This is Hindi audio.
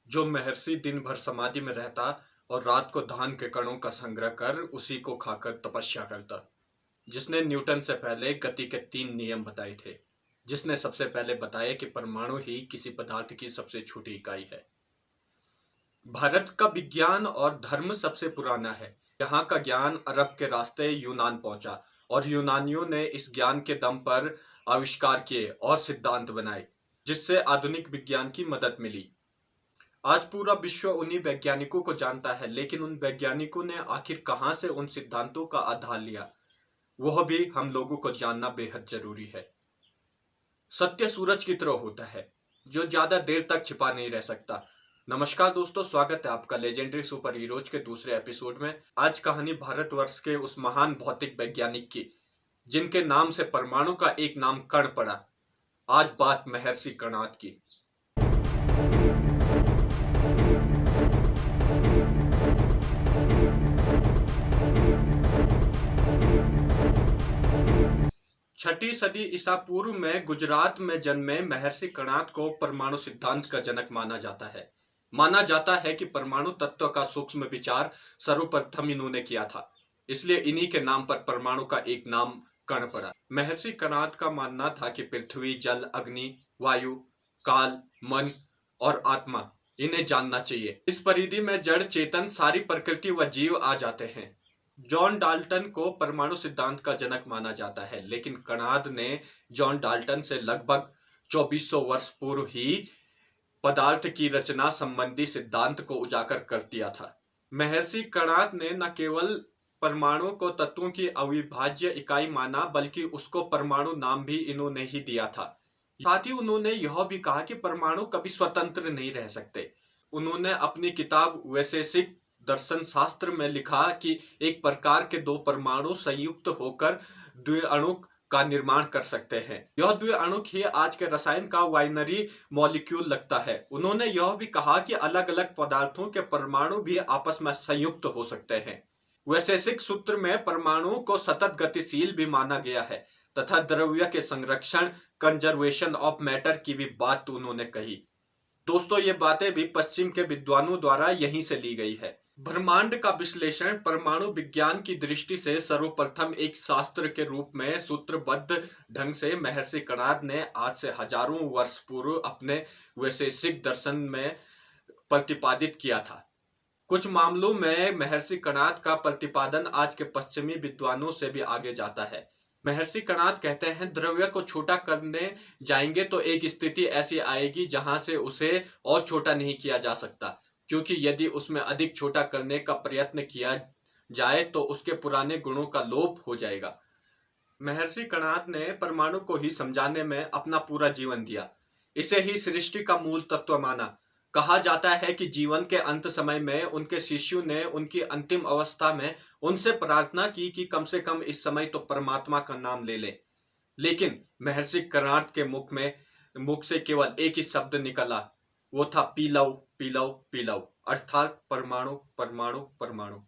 जो महर्षि दिन भर समाधि में रहता और रात को धान के कणों का संग्रह कर उसी को खाकर तपस्या करता। जिसने न्यूटन से पहले गति के 3 नियम बताए थे। जिसने सबसे पहले बताया कि परमाणु ही किसी पदार्थ की सबसे छोटी इकाई है। भारत का विज्ञान और धर्म सबसे पुराना है। यहाँ का ज्ञान अरब के रास्ते यूनान पहुंचा और यूनानियों ने इस ज्ञान के दम पर आविष्कार किए और सिद्धांत बनाए, जिससे आधुनिक विज्ञान की मदद मिली। आज पूरा विश्व उन्हीं वैज्ञानिकों को जानता है, लेकिन उन वैज्ञानिकों ने आखिर कहां से उन सिद्धांतों का आधार लिया, वह भी हम लोगों को जानना बेहद जरूरी है। सत्य सूरज की तरह होता है, जो ज्यादा देर तक छिपा नहीं रह सकता। नमस्कार दोस्तों, स्वागत है आपका लेजेंडरी सुपर हीरोज के दूसरे एपिसोड में। आज कहानी भारतवर्ष के उस महान भौतिक वैज्ञानिक की, जिनके नाम से परमाणु का एक नाम कण पड़ा। आज बात महर्षि कर्णाद की। छठी सदी ईसा पूर्व में गुजरात में जन्मे महर्षि कर्णाद को परमाणु सिद्धांत का जनक माना जाता है। माना जाता है कि परमाणु तत्व का सूक्ष्म विचार सर्वप्रथम इन्होंने किया था, इसलिए इन्हीं के नाम पर परमाणु का एक नाम कण पड़ा। महर्षि कर्णाद का मानना था कि पृथ्वी, जल, अग्नि, वायु, काल, मन और आत्मा, इन्हें जानना चाहिए। इस परिधि में जड़, चेतन, सारी प्रकृति व जीव आ जाते हैं। जॉन डाल्टन को परमाणु सिद्धांत का जनक माना जाता है, लेकिन कर्णाद ने जॉन डाल्टन से लगभग 2400 वर्ष पूर्व ही पदार्थ की रचना संबंधी सिद्धांत को उजागर कर दिया था। महर्षि कर्णाद ने न केवल परमाणु को तत्वों की अविभाज्य इकाई माना, बल्कि उसको परमाणु नाम भी इन्होंने ही दिया था। साथ ही उन्होंने यह भी कहा कि परमाणु कभी स्वतंत्र नहीं रह सकते। उन्होंने अपनी किताब वैशेषिक दर्शन शास्त्र में लिखा कि एक प्रकार के 2 परमाणु संयुक्त होकर द्विअणु का निर्माण कर सकते हैं। यह द्विअणु ही आज के रसायन का बाइनरी मॉलिक्यूल लगता है। उन्होंने यह भी कहा कि अलग अलग पदार्थों के परमाणु भी आपस में संयुक्त हो सकते हैं। वैशेषिक सूत्र में परमाणु को सतत गतिशील भी माना गया है तथा द्रव्य के संरक्षण, कंजर्वेशन ऑफ मैटर की भी बात उन्होंने कही। दोस्तों, ये बातें भी पश्चिम के विद्वानों द्वारा यहीं से ली गई है। ब्रह्मांड का विश्लेषण परमाणु विज्ञान की दृष्टि से सर्वप्रथम एक शास्त्र के रूप में सूत्रबद्ध ढंग से महर्षि कर्णाद ने आज से हजारों वर्ष पूर्व अपने वैशेषिक दर्शन में प्रतिपादित किया था। कुछ मामलों में महर्षि कर्णाद का प्रतिपादन आज के पश्चिमी विद्वानों से भी आगे जाता है। महर्षि कर्णाद कहते हैं, द्रव्य को छोटा करने जाएंगे तो एक स्थिति ऐसी आएगी जहां से उसे और छोटा नहीं किया जा सकता, क्योंकि यदि उसमें अधिक छोटा करने का प्रयत्न किया जाए तो उसके पुराने गुणों का लोप हो जाएगा। महर्षि कर्णाद ने परमाणु को ही समझाने में अपना पूरा जीवन दिया। इसे ही सृष्टि का मूल तत्व माना। कहा जाता है कि जीवन के अंत समय में उनके शिष्यों ने उनकी अंतिम अवस्था में उनसे प्रार्थना की कि कम से कम इस समय तो परमात्मा का नाम ले ले। लेकिन महर्षि कर्णाद के मुख से केवल एक ही शब्द निकला, वो था P love, P love, P love, अर्थात परमाणु, परमाणु, परमाणु।